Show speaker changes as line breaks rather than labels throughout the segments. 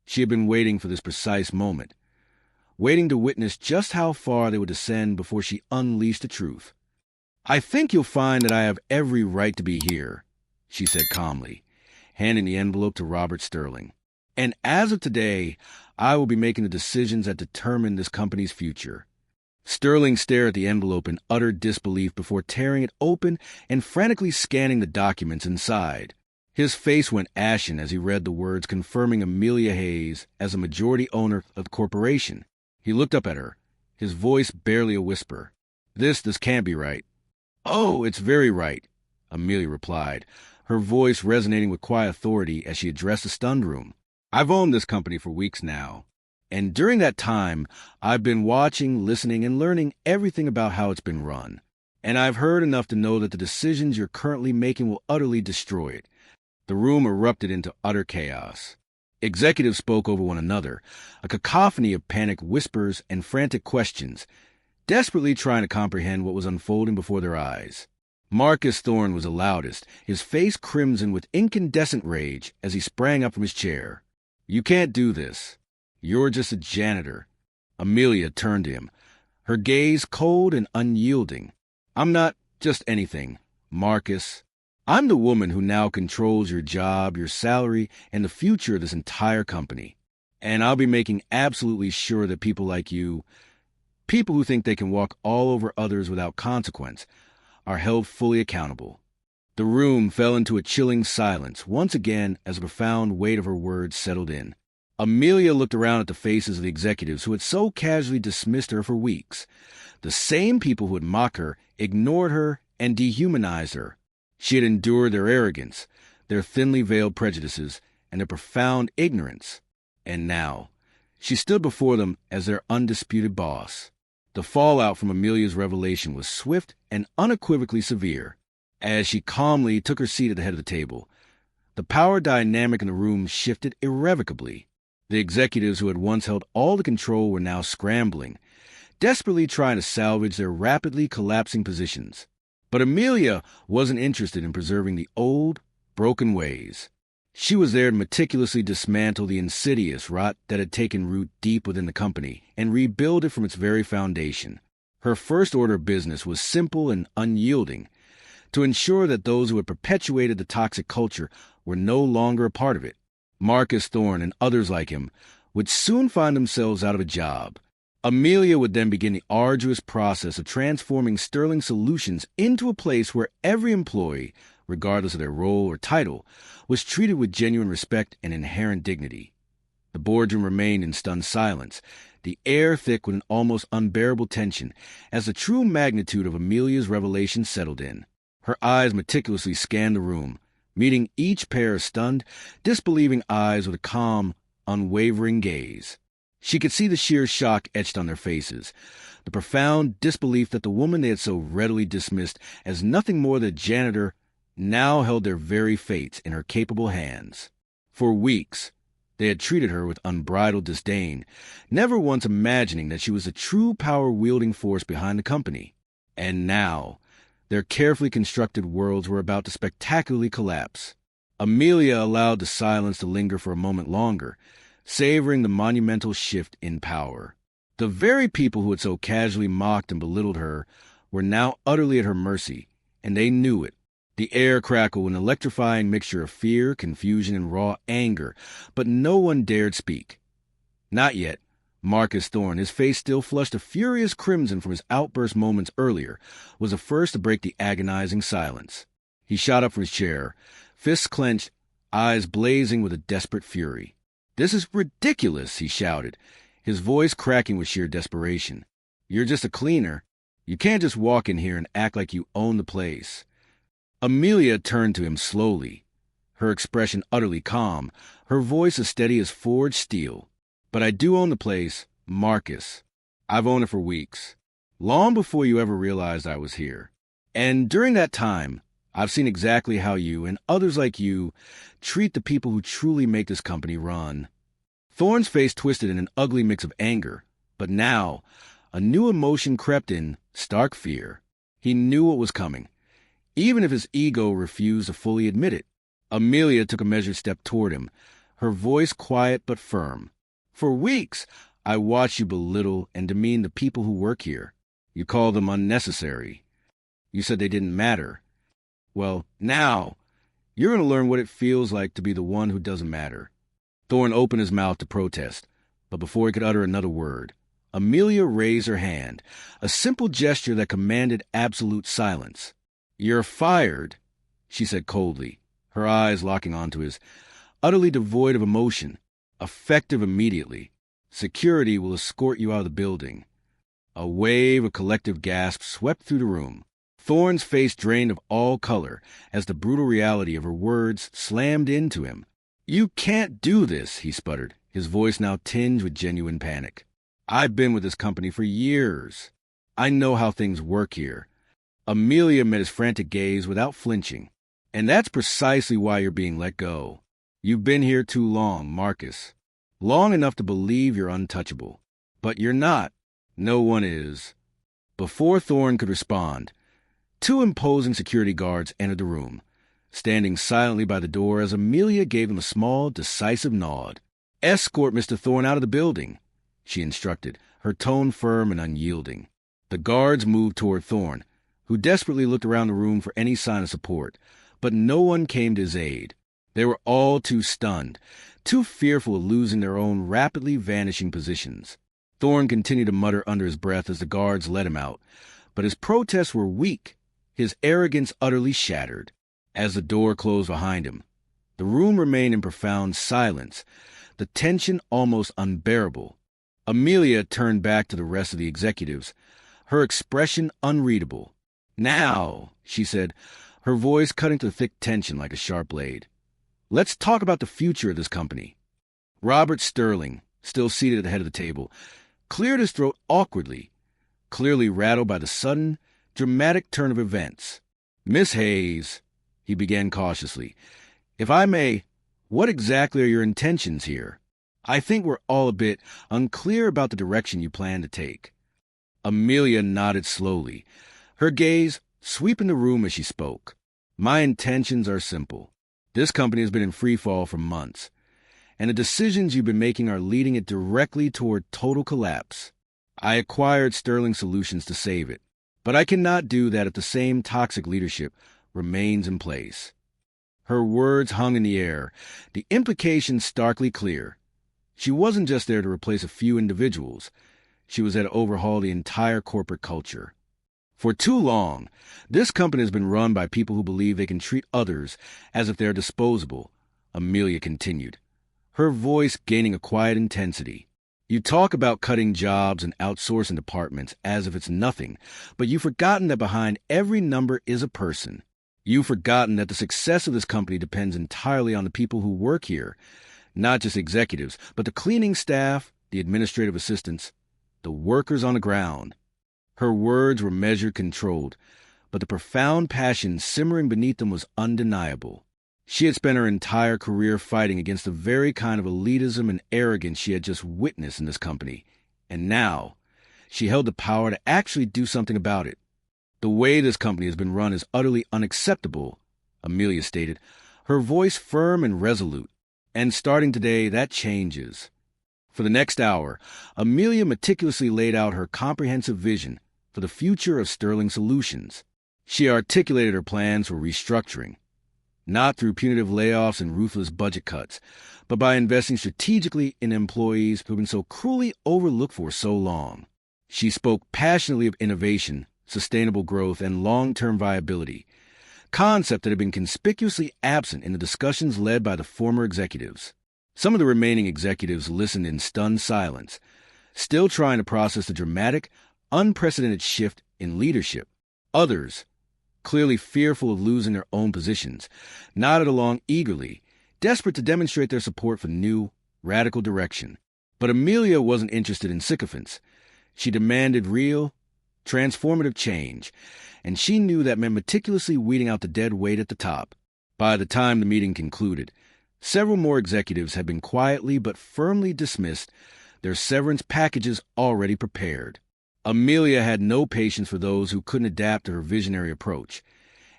She had been waiting for this precise moment, waiting to witness just how far they would descend before she unleashed the truth. "I think you'll find that I have every right to be here," she said calmly, handing the envelope to Robert Sterling. "And as of today, I will be making the decisions that determine this company's future." Sterling stared at the envelope in utter disbelief before tearing it open and frantically scanning the documents inside. His face went ashen as he read the words confirming Amelia Hayes as a majority owner of the corporation. He looked up at her, his voice barely a whisper. This can't be right." "Oh, it's very right," Amelia replied, her voice resonating with quiet authority as she addressed the stunned room. "I've owned this company for weeks now, and during that time, I've been watching, listening, and learning everything about how it's been run. And I've heard enough to know that the decisions you're currently making will utterly destroy it." The room erupted into utter chaos. Executives spoke over one another, a cacophony of panicked whispers and frantic questions, desperately trying to comprehend what was unfolding before their eyes. Marcus Thorne was the loudest, his face crimson with incandescent rage as he sprang up from his chair. "You can't do this. You're just a janitor." Amelia turned to him, her gaze cold and unyielding. "I'm not just anything, Marcus. I'm the woman who now controls your job, your salary, and the future of this entire company. And I'll be making absolutely sure that people like you, people who think they can walk all over others without consequence, are held fully accountable." The room fell into a chilling silence once again as the profound weight of her words settled in. Amelia looked around at the faces of the executives who had so casually dismissed her for weeks. The same people who had mocked her, ignored her, and dehumanized her. She had endured their arrogance, their thinly veiled prejudices, and their profound ignorance. And now, she stood before them as their undisputed boss. The fallout from Amelia's revelation was swift and unequivocally severe. As she calmly took her seat at the head of the table, the power dynamic in the room shifted irrevocably. The executives who had once held all the control were now scrambling, desperately trying to salvage their rapidly collapsing positions. But Amelia wasn't interested in preserving the old, broken ways. She was there to meticulously dismantle the insidious rot that had taken root deep within the company and rebuild it from its very foundation. Her first order of business was simple and unyielding, to ensure that those who had perpetuated the toxic culture were no longer a part of it. Marcus Thorne and others like him would soon find themselves out of a job. Amelia would then begin the arduous process of transforming Sterling Solutions into a place where every employee, regardless of their role or title, was treated with genuine respect and inherent dignity. The boardroom remained in stunned silence, the air thick with an almost unbearable tension, as the true magnitude of Amelia's revelation settled in. Her eyes meticulously scanned the room, meeting each pair of stunned, disbelieving eyes with a calm, unwavering gaze. She could see the sheer shock etched on their faces, the profound disbelief that the woman they had so readily dismissed as nothing more than a janitor now held their very fates in her capable hands. For weeks, they had treated her with unbridled disdain, never once imagining that she was the true power-wielding force behind the company. And now, their carefully constructed worlds were about to spectacularly collapse. Amelia allowed the silence to linger for a moment longer, savoring the monumental shift in power. The very people who had so casually mocked and belittled her were now utterly at her mercy, and they knew it. The air crackled with an electrifying mixture of fear, confusion, and raw anger, but no one dared speak. Not yet. Marcus Thorne, his face still flushed a furious crimson from his outburst moments earlier, was the first to break the agonizing silence. He shot up from his chair, fists clenched, eyes blazing with a desperate fury. "This is ridiculous," he shouted, his voice cracking with sheer desperation. "You're just a cleaner. You can't just walk in here and act like you own the place." Amelia turned to him slowly, her expression utterly calm, her voice as steady as forged steel. "But I do own the place, Marcus. I've owned it for weeks, long before you ever realized I was here. And during that time, I've seen exactly how you and others like you treat the people who truly make this company run." Thorne's face twisted in an ugly mix of anger, but now a new emotion crept in, stark fear. He knew what was coming, even if his ego refused to fully admit it. Amelia took a measured step toward him, her voice quiet but firm. "For weeks, I watched you belittle and demean the people who work here. You called them unnecessary. You said they didn't matter. Well, now, you're going to learn what it feels like to be the one who doesn't matter." Thorne opened his mouth to protest, but before he could utter another word, Amelia raised her hand, a simple gesture that commanded absolute silence. "You're fired," she said coldly, her eyes locking onto his, utterly devoid of emotion, effective immediately. "Security will escort you out of the building." A wave of collective gasps swept through the room. Thorne's face drained of all color as the brutal reality of her words slammed into him. "You can't do this," he sputtered, his voice now tinged with genuine panic. "I've been with this company for years. I know how things work here." Amelia met his frantic gaze without flinching. "And that's precisely why you're being let go. You've been here too long, Marcus. Long enough to believe you're untouchable. But you're not. No one is." Before Thorne could respond, two imposing security guards entered the room, standing silently by the door as Amelia gave him a small, decisive nod. "Escort Mr. Thorne out of the building," she instructed, her tone firm and unyielding. The guards moved toward Thorne, who desperately looked around the room for any sign of support, but no one came to his aid. They were all too stunned, too fearful of losing their own rapidly vanishing positions. Thorne continued to mutter under his breath as the guards let him out, but his protests were weak, his arrogance utterly shattered. As the door closed behind him, the room remained in profound silence, the tension almost unbearable. Amelia turned back to the rest of the executives, her expression unreadable. "Now," she said, her voice cutting through thick tension like a sharp blade, "let's talk about the future of this company." Robert Sterling, still seated at the head of the table, cleared his throat awkwardly, clearly rattled by the sudden, dramatic turn of events. "Miss Hayes," he began cautiously, "if I may, what exactly are your intentions here? I think we're all a bit unclear about the direction you plan to take." Amelia nodded slowly, her gaze sweeping the room as she spoke. "My intentions are simple. This company has been in free fall for months, and the decisions you've been making are leading it directly toward total collapse. I acquired Sterling Solutions to save it, but I cannot do that if the same toxic leadership remains in place." Her words hung in the air, the implication starkly clear. She wasn't just there to replace a few individuals. She was there to overhaul the entire corporate culture. "For too long, this company has been run by people who believe they can treat others as if they're disposable," Amelia continued, her voice gaining a quiet intensity. "You talk about cutting jobs and outsourcing departments as if it's nothing, but you've forgotten that behind every number is a person. You've forgotten that the success of this company depends entirely on the people who work here, not just executives, but the cleaning staff, the administrative assistants, the workers on the ground." Her words were measured, controlled, but the profound passion simmering beneath them was undeniable. She had spent her entire career fighting against the very kind of elitism and arrogance she had just witnessed in this company, and now she held the power to actually do something about it. "The way this company has been run is utterly unacceptable," Amelia stated, her voice firm and resolute. "And starting today, that changes." For the next hour, Amelia meticulously laid out her comprehensive vision for the future of Sterling Solutions. She articulated her plans for restructuring, not through punitive layoffs and ruthless budget cuts, but by investing strategically in employees who have been so cruelly overlooked for so long. She spoke passionately of innovation, sustainable growth, and long-term viability, concepts that had been conspicuously absent in the discussions led by the former executives. Some of the remaining executives listened in stunned silence, still trying to process the dramatic, unprecedented shift in leadership. Others, clearly fearful of losing their own positions, nodded along eagerly, desperate to demonstrate their support for new, radical direction. But Amelia wasn't interested in sycophants. She demanded real, transformative change, and she knew that meant meticulously weeding out the dead weight at the top. By the time the meeting concluded, several more executives had been quietly but firmly dismissed, their severance packages already prepared. Amelia had no patience for those who couldn't adapt to her visionary approach,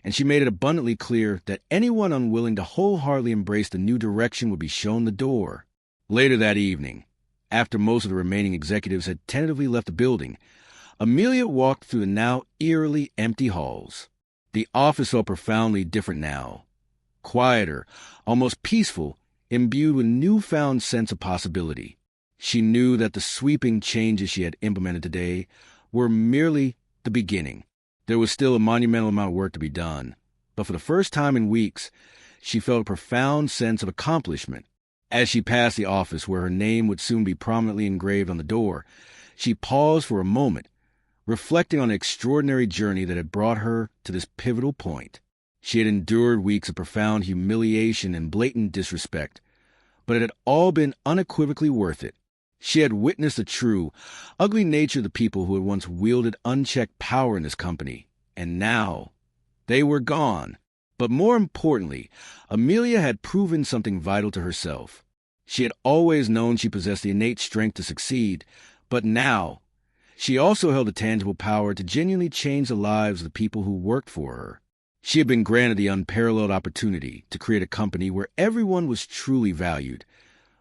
and she made it abundantly clear that anyone unwilling to wholeheartedly embrace the new direction would be shown the door. Later that evening, after most of the remaining executives had tentatively left the building, Amelia walked through the now eerily empty halls. The office felt profoundly different now. Quieter, almost peaceful, imbued with a newfound sense of possibility. She knew that the sweeping changes she had implemented today were merely the beginning. There was still a monumental amount of work to be done, but for the first time in weeks, she felt a profound sense of accomplishment. As she passed the office where her name would soon be prominently engraved on the door, she paused for a moment, reflecting on the extraordinary journey that had brought her to this pivotal point. She had endured weeks of profound humiliation and blatant disrespect, but it had all been unequivocally worth it. She had witnessed the true, ugly nature of the people who had once wielded unchecked power in this company, and now they were gone. But more importantly, Amelia had proven something vital to herself. She had always known she possessed the innate strength to succeed, but now she also held the tangible power to genuinely change the lives of the people who worked for her. She had been granted the unparalleled opportunity to create a company where everyone was truly valued,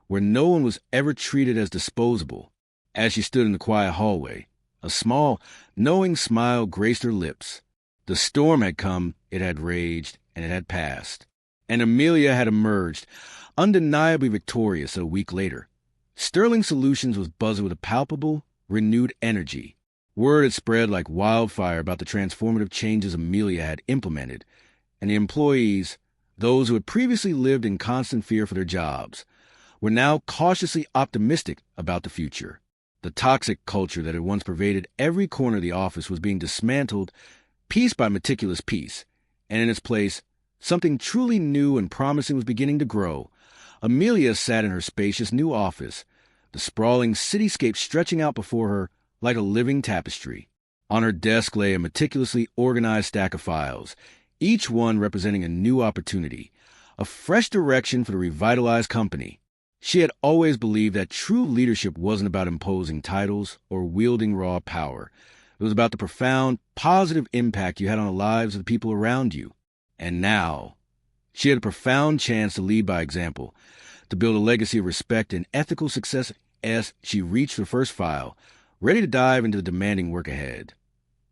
where no one was ever treated as disposable. As she stood in the quiet hallway, a small, knowing smile graced her lips. The storm had come, it had raged, and it had passed. And Amelia had emerged, undeniably victorious a week later. Sterling Solutions was buzzing with a palpable, renewed energy. Word had spread like wildfire about the transformative changes Amelia had implemented, and the employees, those who had previously lived in constant fear for their jobs, were now cautiously optimistic about the future. The toxic culture that had once pervaded every corner of the office was being dismantled piece by meticulous piece, and in its place, something truly new and promising was beginning to grow. Amelia sat in her spacious new office, the sprawling cityscape stretching out before her like a living tapestry. On her desk lay a meticulously organized stack of files, each one representing a new opportunity, a fresh direction for the revitalized company. She had always believed that true leadership wasn't about imposing titles or wielding raw power. It was about the profound, positive impact you had on the lives of the people around you. And now, she had a profound chance to lead by example, to build a legacy of respect and ethical success. As she reached the first file, ready to dive into the demanding work ahead,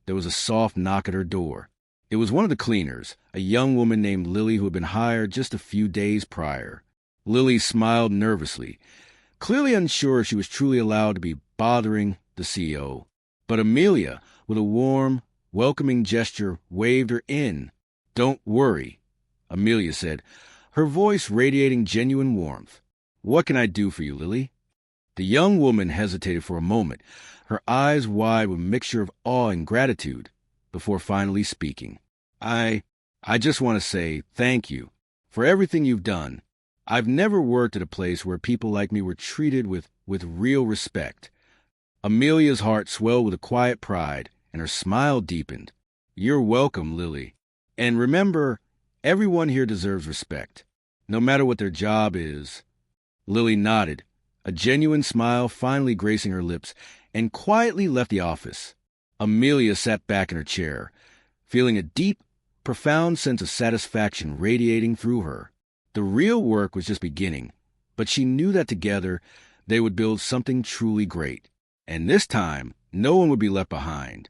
there was a soft knock at her door. It was one of the cleaners, a young woman named Lily who had been hired just a few days prior. Lily smiled nervously, clearly unsure if she was truly allowed to be bothering the CEO. But Amelia, with a warm, welcoming gesture, waved her in. "Don't worry," Amelia said, her voice radiating genuine warmth. "What can I do for you, Lily?" The young woman hesitated for a moment, her eyes wide with a mixture of awe and gratitude, before finally speaking. I just want to say thank you for everything you've done. I've never worked at a place where people like me were treated with real respect." Amelia's heart swelled with a quiet pride, and her smile deepened. "You're welcome, Lily. And remember, everyone here deserves respect, no matter what their job is." Lily nodded, a genuine smile finally gracing her lips, and quietly left the office. Amelia sat back in her chair, feeling a deep, profound sense of satisfaction radiating through her. The real work was just beginning, but she knew that together they would build something truly great. And this time, no one would be left behind.